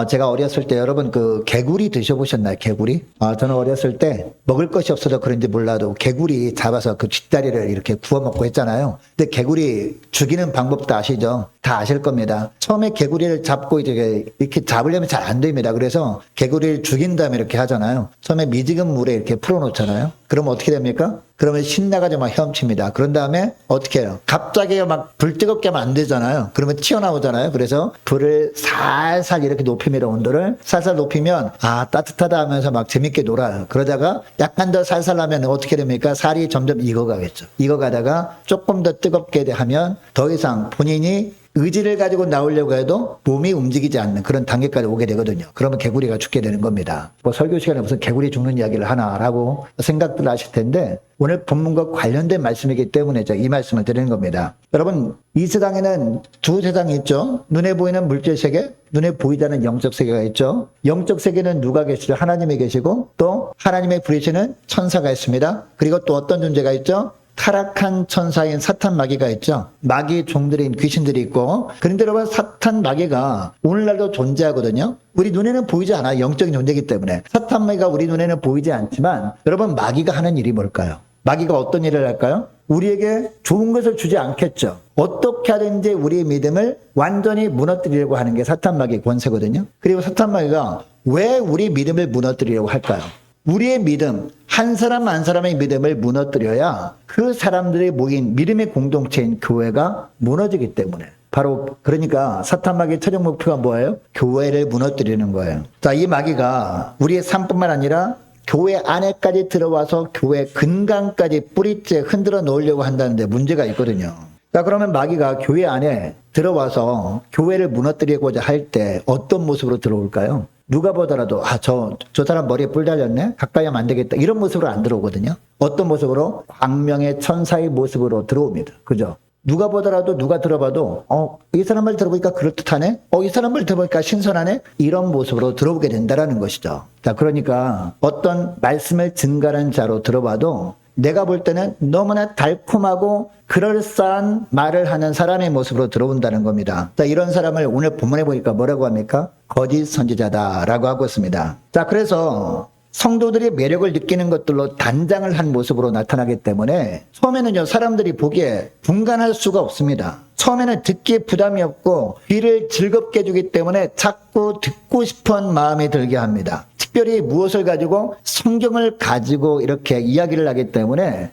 제가 어렸을 때 여러분 그 개구리 드셔보셨나요? 개구리? 저는 어렸을 때 먹을 것이 없어서 그런지 몰라도 개구리 잡아서 그 뒷다리를 이렇게 구워 먹고 했잖아요. 근데 개구리 죽이는 방법도 아시죠? 다 아실 겁니다. 처음에 개구리를 잡고 이제 이렇게 잡으려면 잘 안 됩니다. 그래서 개구리를 죽인 다음에 이렇게 하잖아요. 처음에 미지근 물에 이렇게 풀어놓잖아요. 그러면 어떻게 됩니까? 그러면 신나가지고 막 헤엄칩니다. 그런 다음에 어떻게 해요? 갑자기 막 불 뜨겁게 하면 안 되잖아요. 그러면 튀어나오잖아요. 그래서 불을 살살 이렇게 높입니다. 온도를 살살 높이면 따뜻하다 하면서 막 재밌게 놀아요. 그러다가 약간 더 살살 하면 어떻게 됩니까? 살이 점점 익어가겠죠. 익어가다가 조금 더 뜨겁게 하면 더 이상 본인이 의지를 가지고 나오려고 해도 몸이 움직이지 않는 그런 단계까지 오게 되거든요. 그러면 개구리가 죽게 되는 겁니다. 뭐 설교 시간에 무슨 개구리 죽는 이야기를 하나라고 생각들 하실 텐데 오늘 본문과 관련된 말씀이기 때문에 제가 이 말씀을 드리는 겁니다. 여러분, 이 세상에는 두 세상이 있죠. 눈에 보이는 물질 세계, 눈에 보이지 않는 영적 세계가 있죠. 영적 세계는 누가 계시죠? 하나님이 계시고 또 하나님의 부리시는 천사가 있습니다. 그리고 또 어떤 존재가 있죠? 타락한 천사인 사탄 마귀가 있죠. 마귀 종들인 귀신들이 있고, 그런데 여러분 사탄 마귀가 오늘날도 존재하거든요. 우리 눈에는 보이지 않아요. 영적인 존재이기 때문에. 사탄 마귀가 우리 눈에는 보이지 않지만 여러분 마귀가 하는 일이 뭘까요? 마귀가 어떤 일을 할까요? 우리에게 좋은 것을 주지 않겠죠. 어떻게 하든지 우리의 믿음을 완전히 무너뜨리려고 하는 게 사탄 마귀의 권세거든요. 그리고 사탄 마귀가 왜 우리 믿음을 무너뜨리려고 할까요? 우리의 믿음, 한 사람 한 사람의 믿음을 무너뜨려야 그 사람들이 모인 믿음의 공동체인 교회가 무너지기 때문에. 바로 그러니까 사탄 마귀의 최종 목표가 뭐예요? 교회를 무너뜨리는 거예요. 자, 이 마귀가 우리의 삶뿐만 아니라 교회 안에까지 들어와서 교회 근간까지 뿌리째 흔들어 놓으려고 한다는데 문제가 있거든요. 자, 그러면 마귀가 교회 안에 들어와서 교회를 무너뜨리고자 할 때 어떤 모습으로 들어올까요? 누가 보더라도 저 사람 머리에 뿔 달렸네? 가까이 하면 안 되겠다. 이런 모습으로 안 들어오거든요. 어떤 모습으로? 광명의 천사의 모습으로 들어옵니다. 그죠? 누가 보더라도 누가 들어봐도 이 사람 말 들어보니까 그럴듯하네? 이 사람 말 들어보니까 신선하네? 이런 모습으로 들어오게 된다는 것이죠. 자, 그러니까 어떤 말씀을 증가하는 자로 들어봐도 내가 볼 때는 너무나 달콤하고 그럴싸한 말을 하는 사람의 모습으로 들어온다는 겁니다. 자, 이런 사람을 오늘 본문에 보니까 뭐라고 합니까? 거짓 선지자다라고 하고 있습니다. 자, 그래서 성도들이 매력을 느끼는 것들로 단장을 한 모습으로 나타나기 때문에 처음에는요, 사람들이 보기에 분간할 수가 없습니다. 처음에는 듣기에 부담이 없고 귀를 즐겁게 해주기 때문에 자꾸 듣고 싶은 마음이 들게 합니다. 특별히 무엇을 가지고 성경을 가지고 이렇게 이야기를 하기 때문에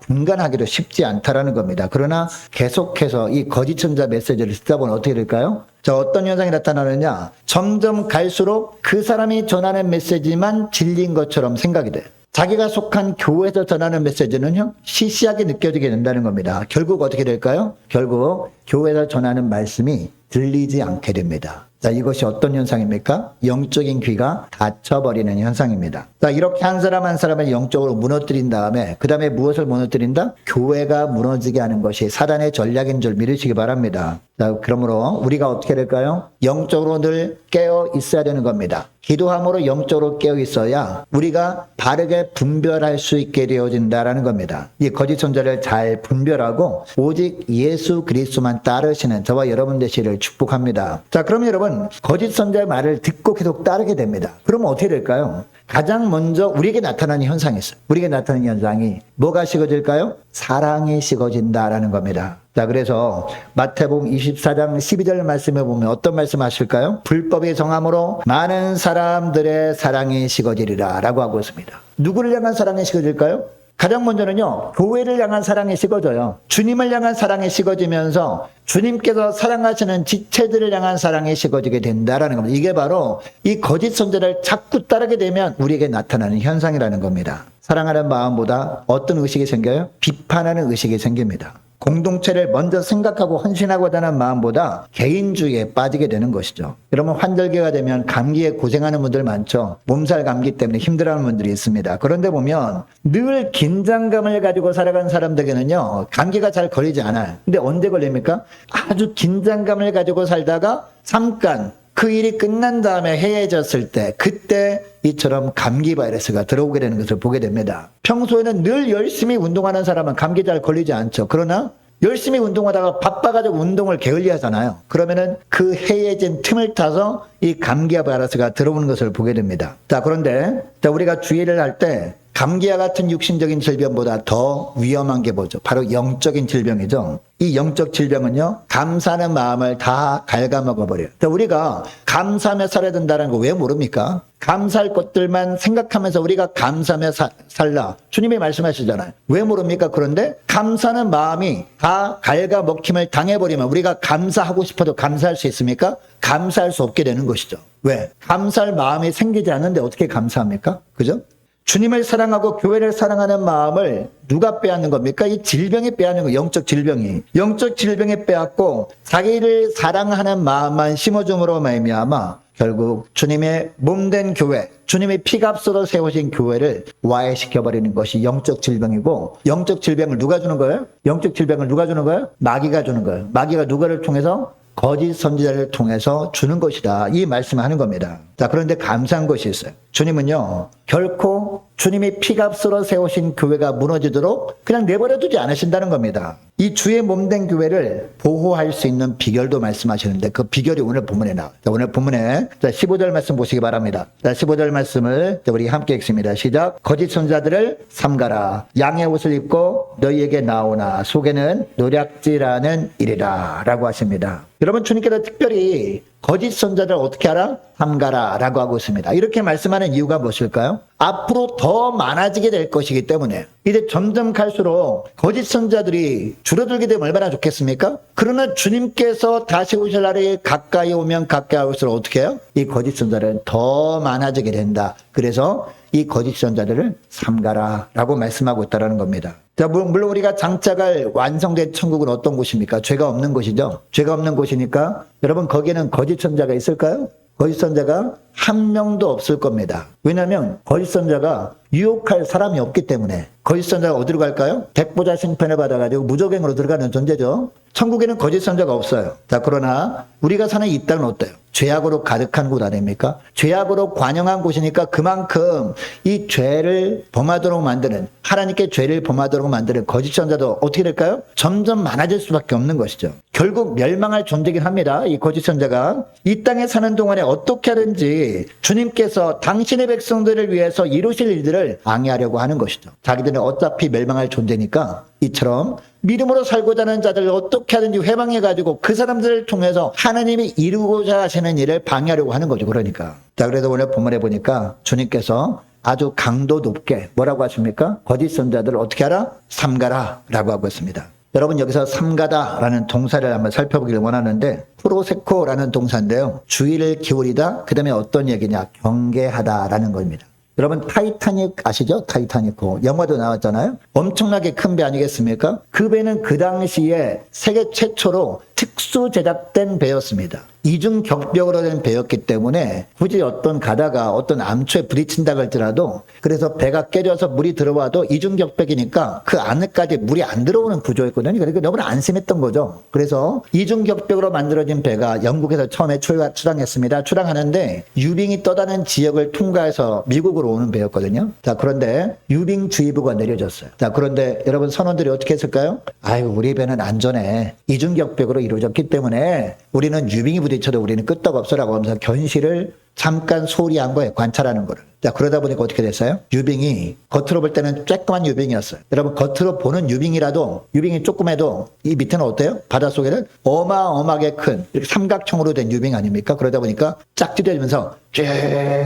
분간하기도 쉽지 않다라는 겁니다. 그러나 계속해서 이 거짓 선자 메시지를 듣다 보면 어떻게 될까요? 자, 어떤 현상이 나타나느냐? 점점 갈수록 그 사람이 전하는 메시지만 진리인 것처럼 생각이 돼요. 자기가 속한 교회에서 전하는 메시지는요, 시시하게 느껴지게 된다는 겁니다. 결국 어떻게 될까요? 결국 교회에서 전하는 말씀이 들리지 않게 됩니다. 자, 이것이 어떤 현상입니까? 영적인 귀가 닫혀버리는 현상입니다. 자, 이렇게 한 사람 한 사람을 영적으로 무너뜨린 다음에 그 다음에 무엇을 무너뜨린다? 교회가 무너지게 하는 것이 사단의 전략인 줄 믿으시기 바랍니다. 자, 그러므로 우리가 어떻게 될까요? 영적으로 늘 깨어 있어야 되는 겁니다. 기도함으로 영적으로 깨어 있어야 우리가 바르게 분별할 수 있게 되어진다라는 겁니다. 이 거짓 선자를 잘 분별하고 오직 예수 그리스도만 따르시는 저와 여러분 되시기를 축복합니다. 자, 그럼 여러분 거짓 선자의 말을 듣고 계속 따르게 됩니다. 그러면 어떻게 될까요? 가장 먼저 우리에게 나타나는 현상이 있어요. 우리에게 나타나는 현상이 뭐가 식어질까요? 사랑이 식어진다라는 겁니다. 자, 그래서 마태복음 24장 12절 말씀에 보면 어떤 말씀 하실까요? 불법이 정함으로 많은 사람들의 사랑이 식어지리라 라고 하고 있습니다. 누구를 향한 사랑이 식어질까요? 가장 먼저는요, 교회를 향한 사랑이 식어져요. 주님을 향한 사랑이 식어지면서 주님께서 사랑하시는 지체들을 향한 사랑이 식어지게 된다라는 겁니다. 이게 바로 이 거짓 선자를 자꾸 따르게 되면 우리에게 나타나는 현상이라는 겁니다. 사랑하는 마음보다 어떤 의식이 생겨요? 비판하는 의식이 생깁니다. 공동체를 먼저 생각하고 헌신하고자 하는 마음보다 개인주의에 빠지게 되는 것이죠. 그러면 환절기가 되면 감기에 고생하는 분들 많죠. 몸살 감기 때문에 힘들어하는 분들이 있습니다. 그런데 보면 늘 긴장감을 가지고 살아간 사람들에게는요, 감기가 잘 걸리지 않아요. 근데 언제 걸립니까? 아주 긴장감을 가지고 살다가 잠깐 그 일이 끝난 다음에 해해졌을 때 그때 이처럼 감기 바이러스가 들어오게 되는 것을 보게 됩니다. 평소에는 늘 열심히 운동하는 사람은 감기 잘 걸리지 않죠. 그러나 열심히 운동하다가 바빠가지고 운동을 게을리 하잖아요. 그러면은 그 해해진 틈을 타서 이 감기와 바이러스가 들어오는 것을 보게 됩니다. 자, 그런데 우리가 주의를 할 때 감기와 같은 육신적인 질병보다 더 위험한 게 뭐죠? 바로 영적인 질병이죠. 이 영적 질병은요, 감사하는 마음을 다 갉아먹어버려요. 우리가 감사하며 살아야 된다는 거 왜 모릅니까? 감사할 것들만 생각하면서 우리가 감사하며 살라. 주님이 말씀하시잖아요. 왜 모릅니까? 그런데 감사하는 마음이 다 갉아먹힘을 당해버리면 우리가 감사하고 싶어도 감사할 수 있습니까? 감사할 수 없게 되는 것이죠. 왜? 감사할 마음이 생기지 않는데 어떻게 감사합니까? 그죠? 주님을 사랑하고 교회를 사랑하는 마음을 누가 빼앗는 겁니까? 이 질병이 빼앗는 거예요. 영적 질병이. 영적 질병이 빼앗고 자기를 사랑하는 마음만 심어줌으로 말미암아 결국 주님의 몸된 교회, 주님의 피값으로 세우신 교회를 와해시켜버리는 것이 영적 질병이고, 영적 질병을 누가 주는 거예요? 영적 질병을 누가 주는 거예요? 마귀가 주는 거예요. 마귀가 누구를 통해서? 거짓 선지자를 통해서 주는 것이다. 이 말씀을 하는 겁니다. 자, 그런데 감사한 것이 있어요. 주님은요, 결코 주님이 피값으로 세우신 교회가 무너지도록 그냥 내버려 두지 않으신다는 겁니다. 이 주의 몸된 교회를 보호할 수 있는 비결도 말씀하시는데 그 비결이 오늘 본문에 나와요. 자, 오늘 본문에 15절 말씀 보시기 바랍니다. 자, 15절 말씀을 우리 함께 읽습니다. 시작. 거짓 선자들을 삼가라. 양의 옷을 입고 너희에게 나오나 속에는 노략질하는 일이라 라고 하십니다. 여러분, 주님께서 특별히 거짓 선자를 어떻게 하라? 삼가라 라고 하고 있습니다. 이렇게 말씀하는 이유가 무엇일까요? 앞으로 더 많아지게 될 것이기 때문에 이제 점점 갈수록 거짓 선자들이 줄어들게 되면 얼마나 좋겠습니까? 그러나 주님께서 다시 오실 날이 가까이 오면 가까이 올수록 어떻게 해요? 이 거짓 선자들은 더 많아지게 된다. 그래서 이 거짓 선자들을 삼가라 라고 말씀하고 있다는 겁니다. 자, 물론 우리가 장차갈 완성된 천국은 어떤 곳입니까? 죄가 없는 곳이죠. 죄가 없는 곳이니까 여러분, 거기에는 거짓 선자가 있을까요? 거짓 선자가 한 명도 없을 겁니다. 왜냐하면 거짓 선자가 유혹할 사람이 없기 때문에. 거짓 선자가 어디로 갈까요? 백보자 심판을 받아가지고 무적행으로 들어가는 존재죠. 천국에는 거짓 선자가 없어요. 자, 그러나 우리가 사는 이 땅은 어때요? 죄악으로 가득한 곳 아닙니까? 죄악으로 관영한 곳이니까 그만큼 이 죄를 범하도록 만드는, 하나님께 죄를 범하도록 만드는 거짓 선자도 어떻게 될까요? 점점 많아질 수밖에 없는 것이죠. 결국 멸망할 존재긴 합니다. 이 거짓 선자가 이 땅에 사는 동안에 어떻게 하든지 주님께서 당신의 백성들을 위해서 이루실 일들을 방해하려고 하는 것이죠. 자기들은 어차피 멸망할 존재니까 이처럼 믿음으로 살고자 하는 자들을 어떻게 하든지 회방해가지고 그 사람들을 통해서 하나님이 이루고자 하시는 일을 방해하려고 하는 거죠. 그러니까. 자, 그래서 오늘 본문에 보니까 주님께서 아주 강도 높게 뭐라고 하십니까? 거짓 선자들을 어떻게 하라? 삼가라 라고 하고 있습니다. 여러분, 여기서 삼가다라는 동사를 한번 살펴보기를 원하는데 프로세코라는 동사인데요. 주의를 기울이다, 그 다음에 어떤 얘기냐? 경계하다라는 겁니다. 여러분, 타이타닉 아시죠? 타이타닉호. 영화도 나왔잖아요. 엄청나게 큰 배 아니겠습니까? 그 배는 그 당시에 세계 최초로 특수 제작된 배였습니다. 이중 격벽으로 된 배였기 때문에 굳이 어떤 가다가 어떤 암초에 부딪힌다 할지라도, 그래서 배가 깨져서 물이 들어와도 이중 격벽이니까 그 안에까지 물이 안 들어오는 구조였거든요. 그러니까 너무나 안심했던 거죠. 그래서 이중 격벽으로 만들어진 배가 영국에서 처음에 출항했습니다. 출항하는데 유빙이 떠다는 지역을 통과해서 미국으로 오는 배였거든요. 자, 그런데 유빙주의보가 내려졌어요. 자, 그런데 여러분, 선원들이 어떻게 했을까요? 아유, 우리 배는 안전해. 이중 격벽으로 이루어졌기 때문에 우리는 유빙이 부딪혀도 우리는 끄떡없어라고 하면서 견시를 잠깐 소홀히 한 거예요. 관찰하는 거를. 자, 그러다 보니까 어떻게 됐어요? 유빙이 겉으로 볼 때는 쬐끄만 유빙이었어요. 여러분, 겉으로 보는 유빙이라도, 유빙이 조금해도 이 밑에는 어때요? 바닷속에는 어마어마하게 큰 이렇게 삼각형으로 된 유빙 아닙니까? 그러다 보니까 쫙 찢어지면서 쭉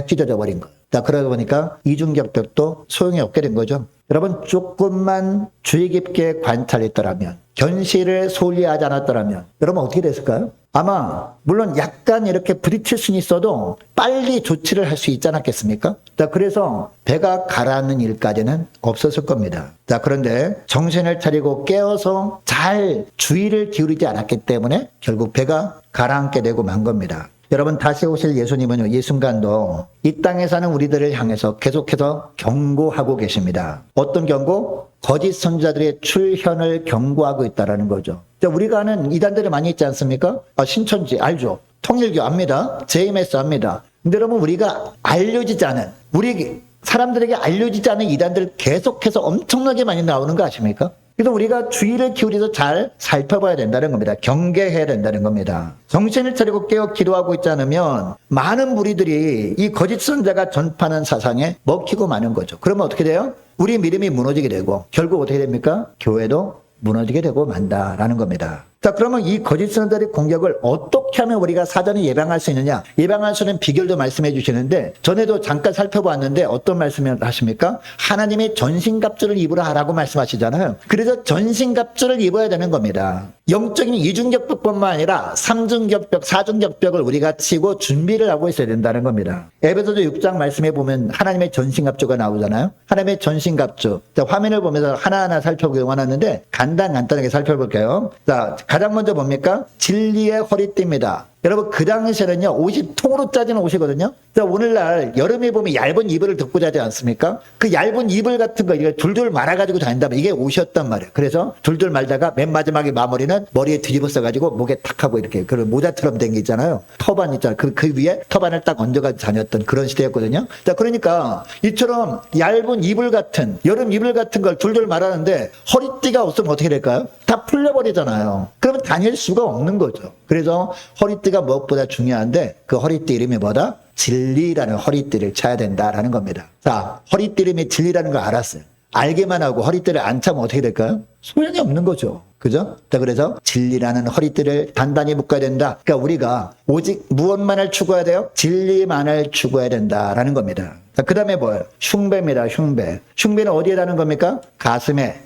찢어져 버린 거예요. 자, 그러다 보니까 이중격벽도 소용이 없게 된 거죠. 여러분, 조금만 주의 깊게 관찰했더라면, 견시를 소홀히 하지 않았더라면 여러분 어떻게 됐을까요? 아마 물론 약간 이렇게 부딪힐 수는 있어도 빨리 조치를 할 수 있지 않았겠습니까? 자, 그래서 배가 가라앉는 일까지는 없었을 겁니다. 자, 그런데 정신을 차리고 깨어서 잘 주의를 기울이지 않았기 때문에 결국 배가 가라앉게 되고 만 겁니다. 여러분, 다시 오실 예수님은요, 이 순간도 이 땅에 사는 우리들을 향해서 계속해서 경고하고 계십니다. 어떤 경고? 거짓 선자들의 출현을 경고하고 있다는 거죠. 자, 우리가 아는 이단들이 많이 있지 않습니까? 신천지 알죠? 통일교 압니다. JMS 압니다. 근데 여러분, 우리가 알려지지 않은, 우리 사람들에게 알려지지 않은 이단들 계속해서 엄청나게 많이 나오는 거 아십니까? 그래서 우리가 주의를 기울여서 잘 살펴봐야 된다는 겁니다. 경계해야 된다는 겁니다. 정신을 차리고 깨어 기도하고 있지 않으면 많은 무리들이 이 거짓 선자가 전파하는 사상에 먹히고 마는 거죠. 그러면 어떻게 돼요? 우리 믿음이 무너지게 되고 결국 어떻게 됩니까? 교회도 무너지게 되고 만다라는 겁니다. 자, 그러면 이 거짓 선자들의 공격을 어떻게 하면 우리가 사전에 예방할 수 있느냐? 예방할 수 있는 비결도 말씀해 주시는데 전에도 잠깐 살펴보았는데 어떤 말씀을 하십니까? 하나님의 전신갑주를 입으라 하라고 말씀하시잖아요. 그래서 전신갑주를 입어야 되는 겁니다. 영적인 이중격벽뿐만 아니라 삼중격벽, 사중격벽을 우리가 치고 준비를 하고 있어야 된다는 겁니다. 에베소서 6장 말씀해 보면 하나님의 전신갑주가 나오잖아요. 하나님의 전신갑주. 자, 화면을 보면서 하나하나 살펴보기 원하는데 간단하게 살펴볼게요. 자, 가장 먼저 뭡니까? 진리의 허리띠입니다. 여러분 그 당시에는요 옷이 통으로 짜지는 옷이거든요. 자, 오늘날 여름에 보면 얇은 이불을 덮고 자지 않습니까? 그 얇은 이불 같은 거 이거 둘둘 말아가지고 다닌다면 이게 옷이었단 말이에요. 그래서 둘둘 말다가 맨 마지막에 마무리는 머리에 뒤집어 써가지고 목에 탁 하고 이렇게 그 모자처럼 된 게 있잖아요. 터반 있잖아요. 그 위에 터반을 딱 얹어가지고 다녔던 그런 시대였거든요. 자, 그러니까 이처럼 얇은 이불 같은 여름 이불 같은 걸 둘둘 말하는데 허리띠가 없으면 어떻게 될까요? 다 풀려버리잖아요. 그러면 다닐 수가 없는 거죠. 그래서 허리띠가 무엇보다 중요한데 그 허리띠 이름이 뭐다? 진리라는 허리띠를 차야 된다라는 겁니다. 자, 허리띠 이름이 진리라는 걸 알았어요. 알게만 하고 허리띠를 안 차면 어떻게 될까요? 소용이 없는 거죠. 그죠? 자, 그래서 진리라는 허리띠를 단단히 묶어야 된다. 그러니까 우리가 오직 무엇만을 추구해야 돼요? 진리만을 추구해야 된다라는 겁니다. 자, 그 다음에 뭐예요? 흉배입니다. 흉배. 흉배는 어디에 다는 겁니까? 가슴에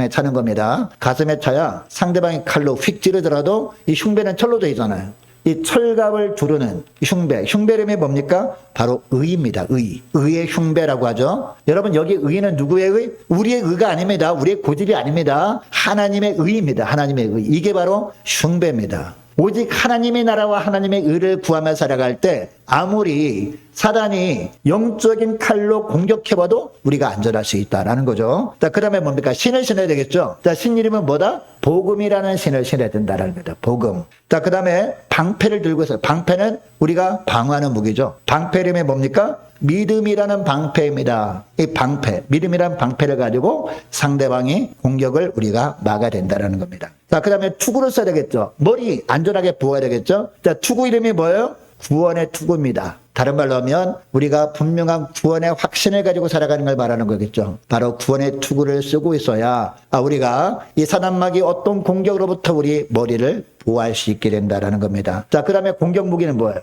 차는 겁니다. 가슴에 차야 상대방이 칼로 휙 찌르더라도 이 흉배는 철로 되어 있잖아요. 이 철갑을 두르는 흉배. 흉배 이름이 뭡니까? 바로 의입니다. 의의 흉배라고 하죠. 여러분 여기 의는 누구의 의? 우리의 의가 아닙니다. 우리의 고집이 아닙니다. 하나님의 의입니다. 하나님의 의. 이게 바로 흉배입니다. 오직 하나님의 나라와 하나님의 의를 구하며 살아갈 때 아무리 사단이 영적인 칼로 공격해봐도 우리가 안전할 수 있다라는 거죠. 자, 그 다음에 뭡니까? 신을 신어야 되겠죠. 자, 신 이름은 뭐다? 복음이라는 신을 신어야 된다라는 겁니다. 복음. 자, 그 다음에 방패를 들고 있어요. 방패는 우리가 방어하는 무기죠. 방패 이름이 뭡니까? 믿음이라는 방패입니다. 이 방패, 믿음이라는 방패를 가지고 상대방의 공격을 우리가 막아야 된다는 겁니다. 자, 그 다음에 투구를 써야 되겠죠. 머리 안전하게 부어야 되겠죠. 자, 투구 이름이 뭐예요? 구원의 투구입니다. 다른 말로 하면 우리가 분명한 구원의 확신을 가지고 살아가는 걸 말하는 거겠죠. 바로 구원의 투구를 쓰고 있어야 우리가 이 사단마귀 어떤 공격으로부터 우리 머리를 보호할 수 있게 된다는 겁니다. 자, 그 다음에 공격 무기는 뭐예요?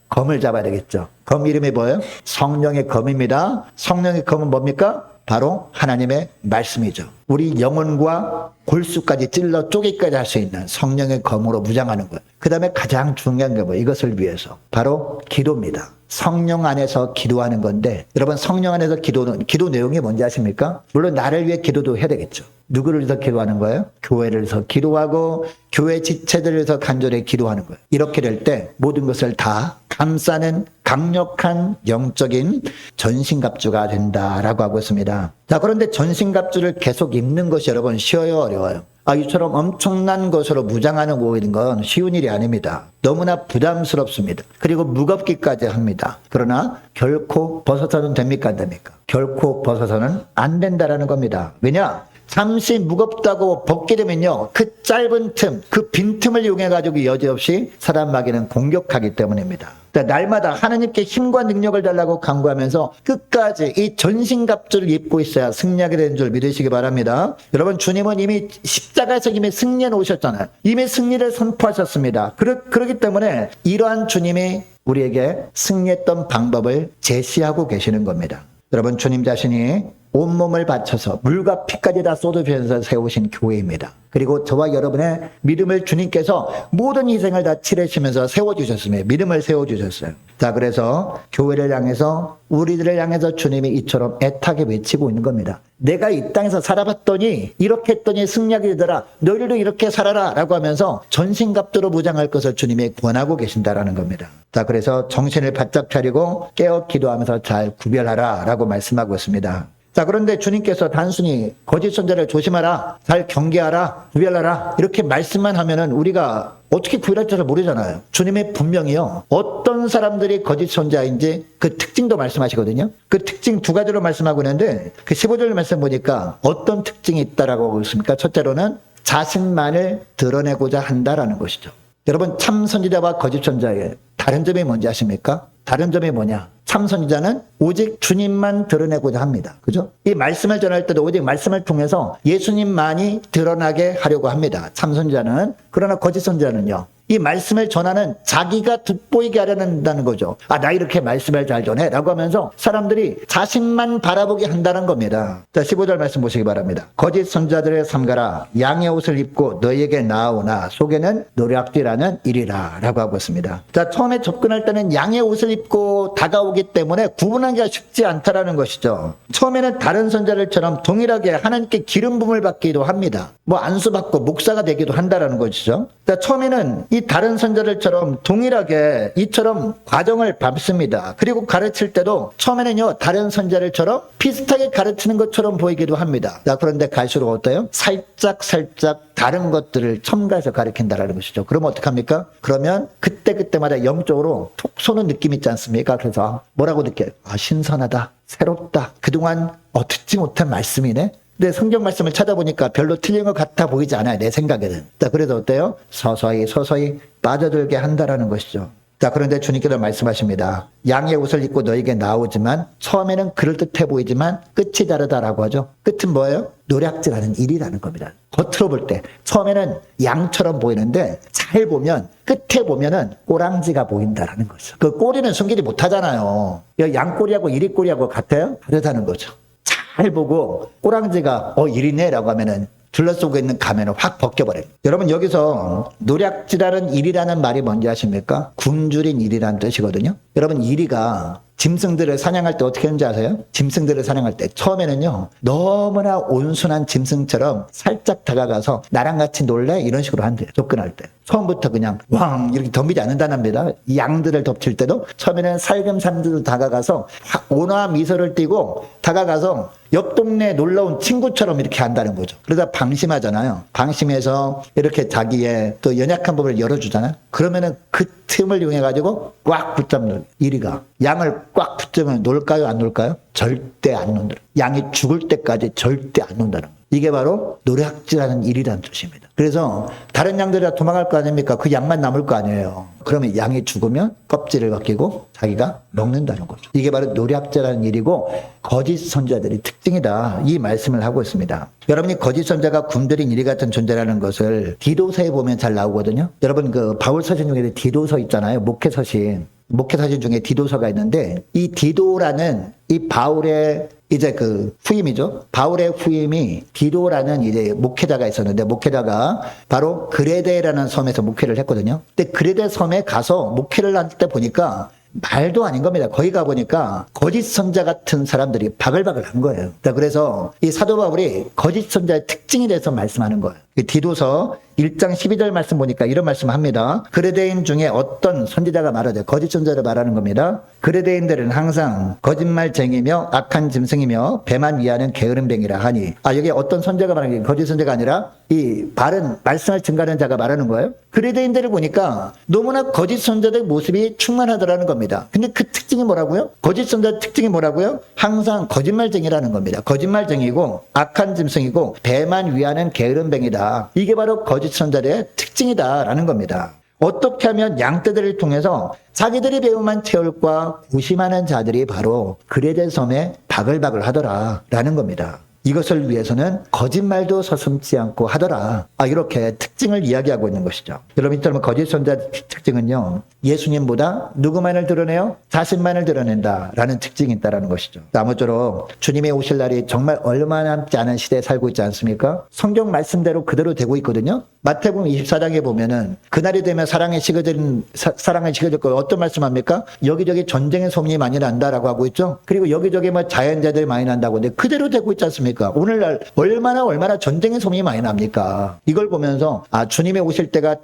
검을 잡아야 되겠죠. 검 이름이 뭐예요? 성령의 검입니다. 성령의 검은 뭡니까? 바로 하나님의 말씀이죠. 우리 영혼과 골수까지 찔러 쪼개기까지 할 수 있는 성령의 검으로 무장하는 거예요. 그 다음에 가장 중요한 게 뭐예요? 이것을 위해서 바로 기도입니다. 성령 안에서 기도하는 건데 여러분 성령 안에서 기도 내용이 뭔지 아십니까? 물론 나를 위해 기도도 해야 되겠죠. 누구를 위해서 기도하는 거예요? 교회를 위해서 기도하고 교회 지체들을 위해서 간절히 기도하는 거예요. 이렇게 될 때 모든 것을 다 감싸는 강력한 영적인 전신갑주가 된다라고 하고 있습니다. 자, 그런데 전신갑주를 계속 입는 것이 여러분 쉬워요, 어려워요? 이처럼 엄청난 것으로 무장하는 건 쉬운 일이 아닙니다. 너무나 부담스럽습니다. 그리고 무겁기까지 합니다. 그러나 결코 벗어서는 됩니까, 안 됩니까? 결코 벗어서는 안 된다라는 겁니다. 왜냐? 잠시 무겁다고 벗게 되면요, 그 짧은 틈, 그 빈틈을 이용해가지고 여지없이 사단 마귀는 공격하기 때문입니다. 날마다 하나님께 힘과 능력을 달라고 간구하면서 끝까지 이 전신갑주를 입고 있어야 승리하게 되는 줄 믿으시기 바랍니다. 여러분, 주님은 이미 십자가에서 이미 승리해 놓으셨잖아요. 이미 승리를 선포하셨습니다. 그렇기 때문에 이러한 주님이 우리에게 승리했던 방법을 제시하고 계시는 겁니다. 여러분, 주님 자신이 온몸을 바쳐서 물과 피까지 다 쏟으셔서 세우신 교회입니다. 그리고 저와 여러분의 믿음을 주님께서 모든 희생을 다 치르시면서 세워주셨습니다. 믿음을 세워주셨어요. 자, 그래서 교회를 향해서 우리들을 향해서 주님이 이처럼 애타게 외치고 있는 겁니다. 내가 이 땅에서 살아봤더니 이렇게 했더니 승리하게 되더라. 너희들도 이렇게 살아라 라고 하면서 전신갑주로 무장할 것을 주님이 권하고 계신다라는 겁니다. 자, 그래서 정신을 바짝 차리고 깨어 기도하면서 잘 구별하라 라고 말씀하고 있습니다. 자, 그런데 주님께서 단순히 거짓 선자를 조심하라, 잘 경계하라, 구별하라 이렇게 말씀만 하면은 우리가 어떻게 구별할 줄 모르잖아요. 주님이 분명히요, 어떤 사람들이 거짓 선자인지 그 특징도 말씀하시거든요. 그 특징 두 가지로 말씀하고 있는데 그 15절 말씀 보니까 어떤 특징이 있다라고 하고 있습니까? 첫째로는 자신만을 드러내고자 한다라는 것이죠. 여러분, 참 선지자와 거짓 선자의 다른 점이 뭔지 아십니까? 다른 점이 뭐냐? 참 선지자는 오직 주님만 드러내고자 합니다. 그죠? 이 말씀을 전할 때도 오직 말씀을 통해서 예수님만이 드러나게 하려고 합니다. 참 선지자는. 그러나 거짓 선지자는요, 이 말씀을 전하는 자기가 돋보이게 하려는 거죠. 나 이렇게 말씀을 잘 전해 라고 하면서 사람들이 자신만 바라보게 한다는 겁니다. 자, 15절 말씀 보시기 바랍니다. 거짓 선자들의 삼가라, 양의 옷을 입고 너희에게 나아오나 속에는 노략질하는 일이라 라고 하고 있습니다. 자, 처음에 접근할 때는 양의 옷을 입고 다가오기 때문에 구분하기가 쉽지 않다라는 것이죠. 처음에는 다른 선자들처럼 동일하게 하나님께 기름 부음을 받기도 합니다. 안수 받고 목사가 되기도 한다라는 것이죠. 자, 처음에는 이 다른 선자들처럼 동일하게 이처럼 과정을 밟습니다. 그리고 가르칠 때도 처음에는요, 다른 선자들처럼 비슷하게 가르치는 것처럼 보이기도 합니다. 자, 그런데 갈수록 어때요? 살짝 다른 것들을 첨가해서 가르친다라는 것이죠. 그러면 어떡합니까? 그러면 그때마다 영적으로 톡 쏘는 느낌 있지 않습니까? 그래서 뭐라고 느껴요? 신선하다, 새롭다, 그동안 듣지 못한 말씀이네. 근데 성경 말씀을 찾아보니까 별로 틀린 것 같아 보이지 않아요, 내 생각에는. 자, 그래서 어때요? 서서히 빠져들게 한다라는 것이죠. 자, 그런데 주님께서 말씀하십니다. 양의 옷을 입고 너에게 나오지만 처음에는 그럴듯해 보이지만 끝이 다르다라고 하죠. 끝은 뭐예요? 노략질하는 일이라는 겁니다. 겉으로 볼 때 처음에는 양처럼 보이는데 잘 보면, 끝에 보면은 꼬랑지가 보인다라는 거죠. 그 꼬리는 숨기지 못하잖아요. 양꼬리하고 이리꼬리하고 같아요? 다르다는 거죠. 잘 보고 꼬랑지가 이리네 라고 하면은 둘러싸고 있는 가면을 확 벗겨버려요. 여러분, 여기서 노략질하는 일이라는 말이 뭔지 아십니까? 굶주린 일이라는 뜻이거든요. 여러분, 이리가 짐승들을 사냥할 때 어떻게 하는지 아세요? 짐승들을 사냥할 때 처음에는요, 너무나 온순한 짐승처럼 살짝 다가가서 나랑 같이 놀래? 이런 식으로 한대요. 접근할 때. 처음부터 그냥 왕 이렇게 덤비지 않는다답니다. 이 양들을 덮칠 때도 처음에는 살금살금 다가가서 온화 미소를 띠고 다가가서 옆 동네에 놀러온 친구처럼 이렇게 한다는 거죠. 그러다 방심하잖아요. 방심해서 이렇게 자기의 또 연약한 부분을 열어주잖아요. 그러면은 그 틈을 이용해가지고 꽉 붙잡는 이리가. 양을 꽉 붙잡으면 놀까요? 안 놀까요? 절대 안 논다. 양이 죽을 때까지 절대 안 논다는 거예요. 이게 바로 노략질하는 일이라는 뜻입니다. 그래서 다른 양들이 다 도망갈 거 아닙니까? 그 양만 남을 거 아니에요. 그러면 양이 죽으면 껍질을 벗기고 자기가 먹는다는 거죠. 이게 바로 노략질하는 일이고 거짓 선자들의 특징이다. 이 말씀을 하고 있습니다. 여러분이 거짓 선자가 굶주린 이리 같은 존재라는 것을 디도서에 보면 잘 나오거든요. 여러분, 그 바울 서신 중에 디도서 있잖아요. 목회서신 중에 디도서가 있는데 이 디도라는 이 바울의 이제 그 후임이죠. 바울의 후임이 디도라는 이제 목회자가 있었는데 목회자가 바로 그레데라는 섬에서 목회를 했거든요. 근데 그레데 섬에 가서 목회를 할 때 보니까 말도 아닌 겁니다. 거기 가보니까 거짓 선자 같은 사람들이 바글바글 한 거예요. 그래서 이 사도 바울이 거짓 선자의 특징에 대해서 말씀하는 거예요. 디도서 1장 12절 말씀 보니까 이런 말씀을 합니다. 그레데인 중에 어떤 선지자가 말하되, 거짓 선자를 말하는 겁니다. 그레데인들은 항상 거짓말쟁이며 악한 짐승이며 배만 위하는 게으름뱅이라 하니. 여기 어떤 선자가 말하는 게 거짓 선자가 아니라 이 바른 말씀을 증가하는 자가 말하는 거예요. 그레데인들을 보니까 너무나 거짓 선자들의 모습이 충만하더라는 겁니다. 근데 그 특징이 뭐라고요? 거짓 선자의 특징이 뭐라고요? 항상 거짓말쟁이라는 겁니다. 거짓말쟁이고 악한 짐승이고 배만 위하는 게으름뱅이다. 이게 바로 거짓 선자들의 특징이다라는 겁니다. 어떻게 하면 양떼들을 통해서 자기들이 배움한 체올과 구심하는 자들이 바로 그레데 섬에 바글바글 하더라라는 겁니다. 이것을 위해서는 거짓말도 서슴지 않고 하더라. 이렇게 특징을 이야기하고 있는 것이죠. 여러분, 이처럼 거짓 선자 특징은요, 예수님보다 누구만을 드러내요? 자신만을 드러낸다라는 특징이 있다는 것이죠. 아무쪼록 주님의 오실 날이 정말 얼마 남지 않은 시대에 살고 있지 않습니까? 성경 말씀대로 그대로 되고 있거든요. 마태복음 24장에 보면은 그날이 되면 사랑에 식어질 거예요. 어떤 말씀합니까? 여기저기 전쟁의 소문이 많이 난다라고 하고 있죠. 그리고 여기저기 자연재해들이 많이 난다고. 근데 그대로 되고 있지 않습니까? 오늘날 얼마나 전쟁의 소문이 많이 납니까? 이걸 보면서 주님의 오실 때가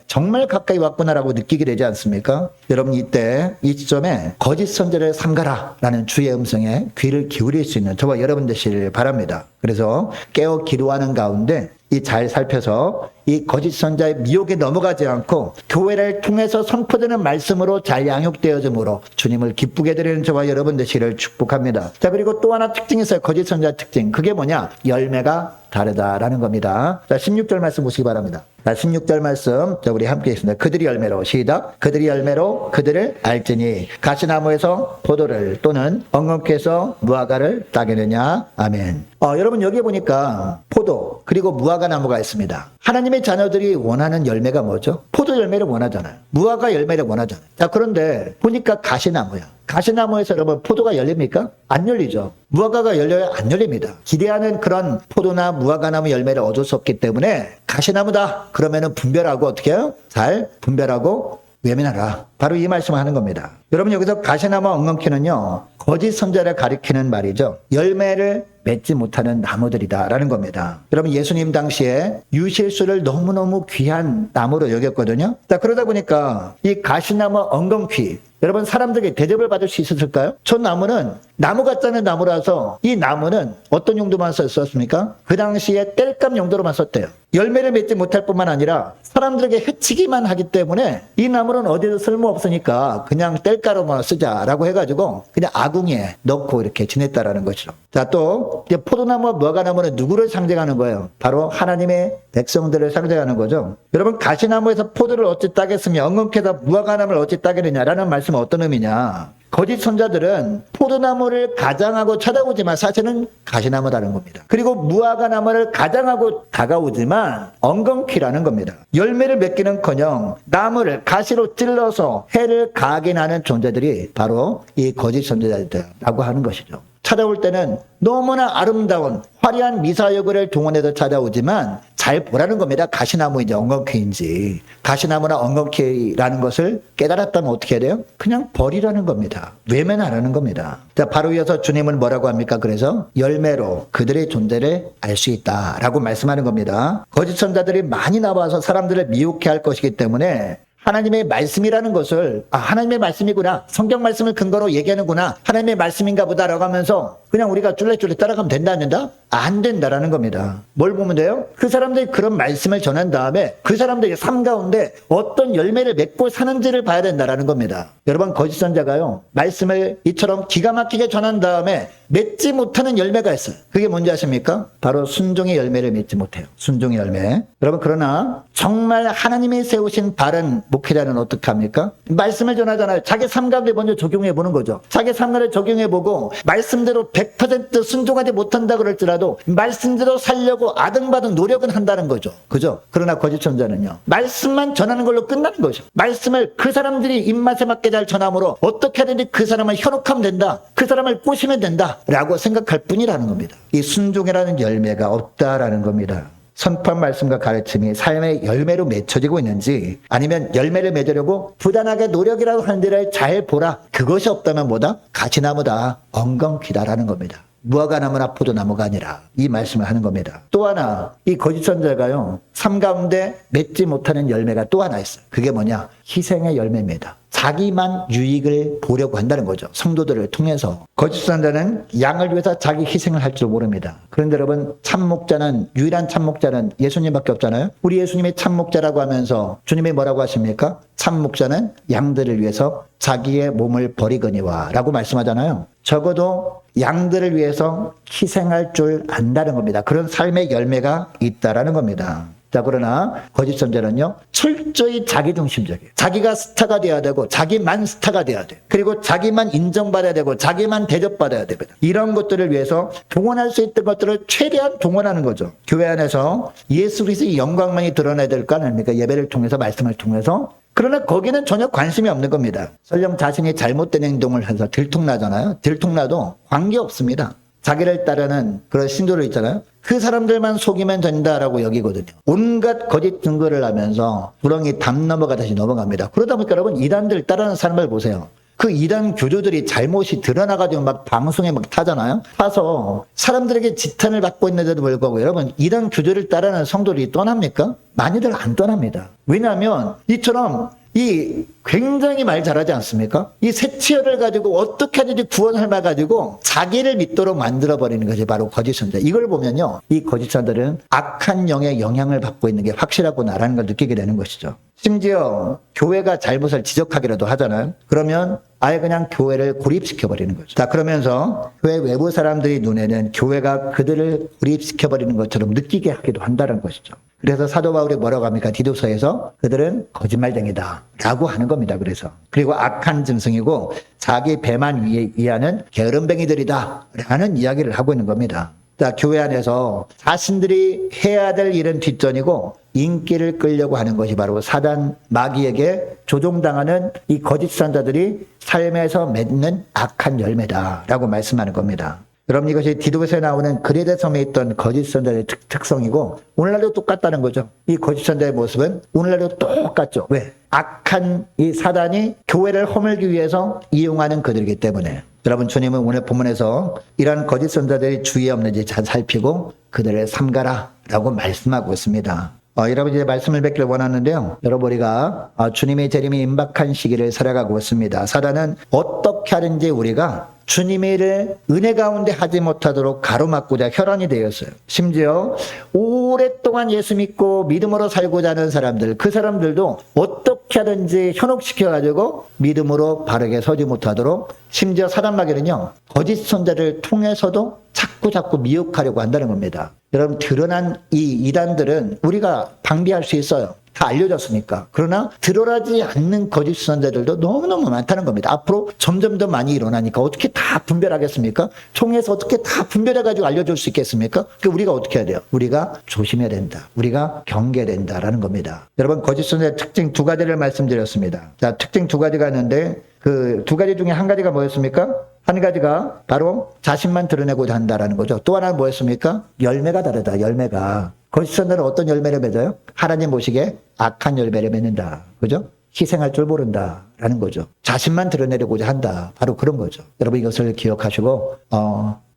정말 가까이 왔구나라고 느끼게 되지 않습니까? 여러분, 이때 이 시점에 거짓 선자를 삼가라 라는 주의 음성에 귀를 기울일 수 있는 저와 여러분 되시길 바랍니다. 그래서 깨어 기도하는 가운데 이 잘 살펴서 이 거짓 선자의 미혹에 넘어가지 않고 교회를 통해서 선포되는 말씀으로 잘 양육되어짐으로 주님을 기쁘게 드리는 저와 여러분 되시기를 축복합니다. 자, 그리고 또 하나 특징이 있어요. 거짓 선자 특징. 그게 뭐냐? 열매가 다르다라는 겁니다. 자, 16절 말씀 보시기 바랍니다. 자, 16절 말씀. 자, 우리 함께 있습니다. 그들이 열매로, 시작. 그들이 열매로 그들을 알지니 가시나무에서 포도를 또는 엉겅퀴에서 무화과를 따겠느냐. 아멘. 여러분 여기 보니까 포도 그리고 무화과 나무가 있습니다. 하나님의 자녀들이 원하는 열매가 뭐죠? 포도 열매를 원하잖아요. 무화과 열매를 원하잖아요. 자, 그런데 보니까 가시나무야. 가시나무에서 여러분 포도가 열립니까? 안 열리죠. 무화과가 열려야 안 열립니다. 기대하는 그런 포도나 무화과나무 열매를 얻을 수 없기 때문에 가시나무다. 그러면은 분별하고 어떻게 해요? 잘 분별하고 외면하라. 바로 이 말씀을 하는 겁니다. 여러분 여기서 가시나무와 엉겅퀴는요. 거짓 선자를 가리키는 말이죠. 열매를 맺지 못하는 나무들이다라는 겁니다. 여러분 예수님 당시에 유실수를 너무너무 귀한 나무로 여겼거든요. 자, 그러다 보니까 이 가시나무와 엉겅퀴 여러분 사람들에게 대접을 받을 수 있었을까요? 저 나무는 나무 같다는 나무라서 이 나무는 어떤 용도만 썼습니까? 그 당시에 땔감 용도로만 썼대요. 열매를 맺지 못할 뿐만 아니라 사람들에게 해치기만 하기 때문에 이 나무는 어디도 쓸모없으니까 그냥 땔가루만 쓰자라고 해가지고 그냥 아궁이에 넣고 이렇게 지냈다라는 것이죠. 자, 또 이제 포도나무와 무화과나무는 누구를 상징하는 거예요? 바로 하나님의 백성들을 상징하는 거죠. 여러분 가시나무에서 포도를 어찌 따겠으며 엉겅퀴에서 무화과나무를 어찌 따겠느냐라는 말씀은 어떤 의미냐? 거짓 선자들은 포도나무를 가장하고 쳐다보지만 사실은 가시나무라는 겁니다. 그리고 무화과나무를 가장하고 다가오지만 엉겅퀴라는 겁니다. 열매를 맺기는커녕 나무를 가시로 찔러서 해를 가하게 하는 존재들이 바로 이 거짓 선자들이라고 하는 것이죠. 찾아올 때는 너무나 아름다운 화려한 미사여구를 동원해서 찾아오지만 잘 보라는 겁니다. 가시나무인지 엉겅퀴인지. 가시나무나 엉겅퀴라는 것을 깨달았다면 어떻게 해야 돼요? 그냥 버리라는 겁니다. 외면하라는 겁니다. 자, 바로 이어서 주님은 뭐라고 합니까? 그래서 열매로 그들의 존재를 알 수 있다라고 말씀하는 겁니다. 거짓 선자들이 많이 나와서 사람들을 미혹해 할 것이기 때문에 하나님의 말씀이라는 것을 하나님의 말씀이구나. 성경 말씀을 근거로 얘기하는구나. 하나님의 말씀인가 보다라고 하면서 그냥 우리가 쫄래쫄래 따라가면 된다 안 된다? 안 된다라는 겁니다. 뭘 보면 돼요? 그 사람들이 그런 말씀을 전한 다음에 그 사람들의 삶 가운데 어떤 열매를 맺고 사는지를 봐야 된다라는 겁니다. 여러분 거짓 선자가요. 말씀을 이처럼 기가 막히게 전한 다음에 맺지 못하는 열매가 있어요. 그게 뭔지 아십니까? 바로 순종의 열매를 맺지 못해요. 순종의 열매. 여러분 그러나 정말 하나님이 세우신 바른 목회자는 어떻게 합니까? 말씀을 전하잖아요. 자기 삶 가운데 먼저 적용해 보는 거죠. 자기 삶 가운데 적용해 보고 말씀대로 100% 순종하지 못한다 그럴지라도 말씀대로 살려고 아등바등 노력은 한다는 거죠. 그죠? 그러나 거짓 선자는요. 말씀만 전하는 걸로 끝나는 거죠. 말씀을 그 사람들이 입맛에 맞게 잘 전함으로 어떻게 하든지 그 사람을 현혹하면 된다. 그 사람을 꼬시면 된다. 라고 생각할 뿐이라는 겁니다. 이 순종이라는 열매가 없다라는 겁니다. 선포한 말씀과 가르침이 삶의 열매로 맺혀지고 있는지 아니면 열매를 맺으려고 부단하게 노력이라도 하는 데를 잘 보라. 그것이 없다면 뭐다? 가시나무다. 엉겅퀴다라는 겁니다. 무화과나무나 포도나무가 아니라 이 말씀을 하는 겁니다. 또 하나 이 거짓 선자가요. 삶 가운데 맺지 못하는 열매가 또 하나 있어요. 그게 뭐냐? 희생의 열매입니다. 자기만 유익을 보려고 한다는 거죠. 성도들을 통해서. 거짓 선자는 양을 위해서 자기 희생을 할 줄 모릅니다. 그런데 여러분 참목자는 유일한 참목자는 예수님밖에 없잖아요. 우리 예수님이 참목자라고 하면서 주님이 뭐라고 하십니까? 참목자는 양들을 위해서 자기의 몸을 버리거니와 라고 말씀하잖아요. 적어도 양들을 위해서 희생할 줄 안다는 겁니다. 그런 삶의 열매가 있다라는 겁니다. 자, 그러나 거짓 선자는요, 철저히 자기중심적이에요. 자기가 스타가 돼야 되고, 자기만 스타가 돼야 돼요. 그리고 자기만 인정받아야 되고, 자기만 대접받아야 됩니다. 이런 것들을 위해서 동원할 수 있던 것들을 최대한 동원하는 거죠. 교회 안에서 예수 그리스도의 영광만이 드러나야 될 거 아닙니까? 예배를 통해서, 말씀을 통해서. 그러나 거기는 전혀 관심이 없는 겁니다. 설령 자신이 잘못된 행동을 해서 들통나잖아요. 들통나도 관계없습니다. 자기를 따르는 그런 신도들 있잖아요. 그 사람들만 속이면 된다라고 여기거든요. 온갖 거짓 증거를 하면서 구렁이 담 넘어가듯이 넘어갑니다. 그러다 보니까 여러분 이단들 따르는 사람을 보세요. 그 이단 교조들이 잘못이 드러나가지고 막 방송에 막 타잖아요. 타서 사람들에게 지탄을 받고 있는데도 불구하고 여러분 이단 교조를 따르는 성도들이 떠납니까? 많이들 안 떠납니다. 왜냐하면 이처럼 이 굉장히 말 잘하지 않습니까? 이 세치열을 가지고 어떻게 하든지 구원할 말 가지고 자기를 믿도록 만들어버리는 것이 바로 거짓 선자. 이걸 보면요, 이 거짓 선자들은 악한 영의 영향을 받고 있는 게 확실하구나라는 걸 느끼게 되는 것이죠. 심지어 교회가 잘못을 지적하기라도 하잖아요. 그러면 아예 그냥 교회를 고립시켜버리는 거죠. 자, 그러면서 교회 외부 사람들이 눈에는 교회가 그들을 고립시켜버리는 것처럼 느끼게 하기도 한다는 것이죠. 그래서 사도 바울이 뭐라고 합니까? 디도서에서 그들은 거짓말쟁이다 라고 하는 겁니다. 그래서 그리고 악한 짐승이고 자기 배만 위하는 게으름뱅이들이다 라는 이야기를 하고 있는 겁니다. 자, 교회 안에서 자신들이 해야 될 일은 뒷전이고 인기를 끌려고 하는 것이 바로 사단 마귀에게 조종당하는 이 거짓 선자들이 삶에서 맺는 악한 열매다라고 말씀하는 겁니다. 여러분, 이것이 디도서에 나오는 그레데 섬에 있던 거짓 선자의 특성이고 오늘날도 똑같다는 거죠. 이 거짓 선자의 모습은 오늘날도 똑같죠. 왜? 악한 이 사단이 교회를 허물기 위해서 이용하는 그들이기 때문에. 여러분, 주님은 오늘 본문에서 이러한 거짓 선자들이 주의에 없는지 잘 살피고 그들을 삼가라 라고 말씀하고 있습니다. 여러분, 이제 말씀을 뵙기를 원하는데요. 여러분, 우리가 주님의 재림이 임박한 시기를 살아가고 있습니다. 사단은 어떻게 하든지 우리가 주님의 일을 은혜 가운데 하지 못하도록 가로막고자 혈안이 되었어요. 심지어 오랫동안 예수 믿고 믿음으로 살고자 하는 사람들, 그 사람들도 어떻게 하든지 현혹시켜가지고 믿음으로 바르게 서지 못하도록, 심지어 사단마귀는요, 거짓 선자를 통해서도 자꾸 미혹하려고 한다는 겁니다. 여러분, 드러난 이 이단들은 우리가 방비할 수 있어요. 다 알려졌으니까. 그러나 드러나지 않는 거짓 선자들도 너무너무 많다는 겁니다. 앞으로 점점 더 많이 일어나니까 어떻게 다 분별하겠습니까? 총에서 어떻게 다 분별해가지고 알려줄 수 있겠습니까? 그러니까 우리가 어떻게 해야 돼요? 우리가 조심해야 된다. 우리가 경계해야 된다라는 겁니다. 여러분, 거짓 선자의 특징 두 가지를 말씀드렸습니다. 자, 특징 두 가지가 있는데 그 두 가지 중에 한 가지가 뭐였습니까? 한 가지가 바로 자신만 드러내고자 한다라는 거죠. 또 하나는 뭐였습니까? 열매가 다르다. 열매가. 거짓 선자는 어떤 열매를 맺어요? 하나님 보시기에 악한 열매를 맺는다. 그죠? 희생할 줄 모른다라는 거죠. 자신만 드러내려고자 한다. 바로 그런 거죠. 여러분, 이것을 기억하시고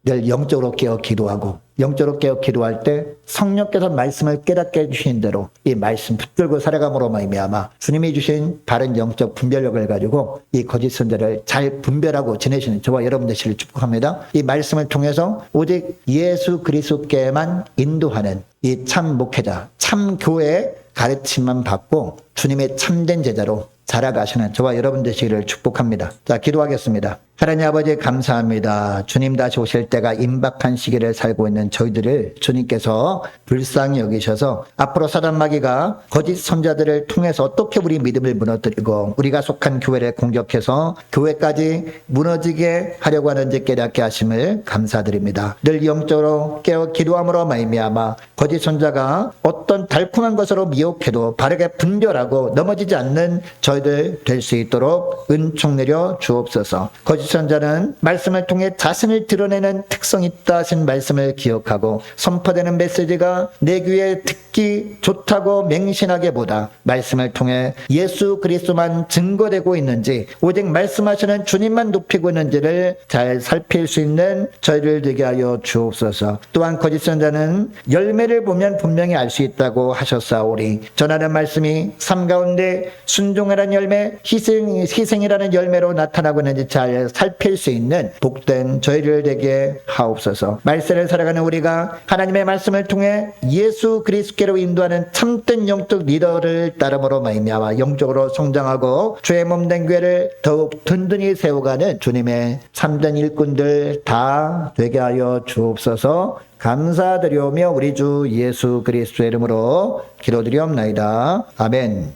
늘 영적으로 깨어 기도하고, 영적으로 깨어 기도할 때 성령께서 말씀을 깨닫게 해주신 대로 이 말씀 붙들고 살아감으로 말미암아 주님이 주신 바른 영적 분별력을 가지고 이 거짓 선자를 잘 분별하고 지내시는 저와 여러분 되시를 축복합니다. 이 말씀을 통해서 오직 예수 그리스도께만 인도하는 이 참 목회자, 참 교회의 가르침만 받고 주님의 참된 제자로 자라가시는 저와 여러분 되시기를 축복합니다. 자, 기도하겠습니다. 하나님 아버지, 감사합니다. 주님 다시 오실 때가 임박한 시기를 살고 있는 저희들을 주님께서 불쌍히 여기셔서 앞으로 사단 마귀가 거짓 선자들을 통해서 어떻게 우리 믿음을 무너뜨리고 우리가 속한 교회를 공격해서 교회까지 무너지게 하려고 하는지 깨닫게 하심을 감사드립니다. 늘 영적으로 깨어 기도함으로 말미암아 거짓 선자가 어떤 달콤한 것으로 미혹해도 바르게 분별하고 넘어지지 않는 저희들 될 수 있도록 은총 내려 주옵소서. 거짓 선자는 말씀을 통해 자신을 드러내는 특성이 있다 하신 말씀을 기억하고 선포되는 메시지가 내 귀에 듣기 좋다고 맹신하게 보다 말씀을 통해 예수 그리스도만 증거되고 있는지, 오직 말씀하시는 주님만 높이고 있는지를 잘 살필 수 있는 저희를 되게 하여 주옵소서. 또한 거짓 선자는 열매를 보면 분명히 알 수 있다고 하셨사오니 전하는 말씀이 삶 가운데 순종이라는 열매, 희생이라는 열매로 나타나고 있는지 잘 살필 수 있는 복된 저희를 되게 하옵소서. 말세를 살아가는 우리가 하나님의 말씀을 통해 예수 그리스도께로 인도하는 참된 영적 리더를 따름으로 말미암아 영적으로 성장하고 주의 몸된 교회를 더욱 든든히 세워가는 주님의 참된 일꾼들 다 되게 하여 주옵소서. 감사드리오며 우리 주 예수 그리스도의 이름으로 기도드리옵나이다. 아멘.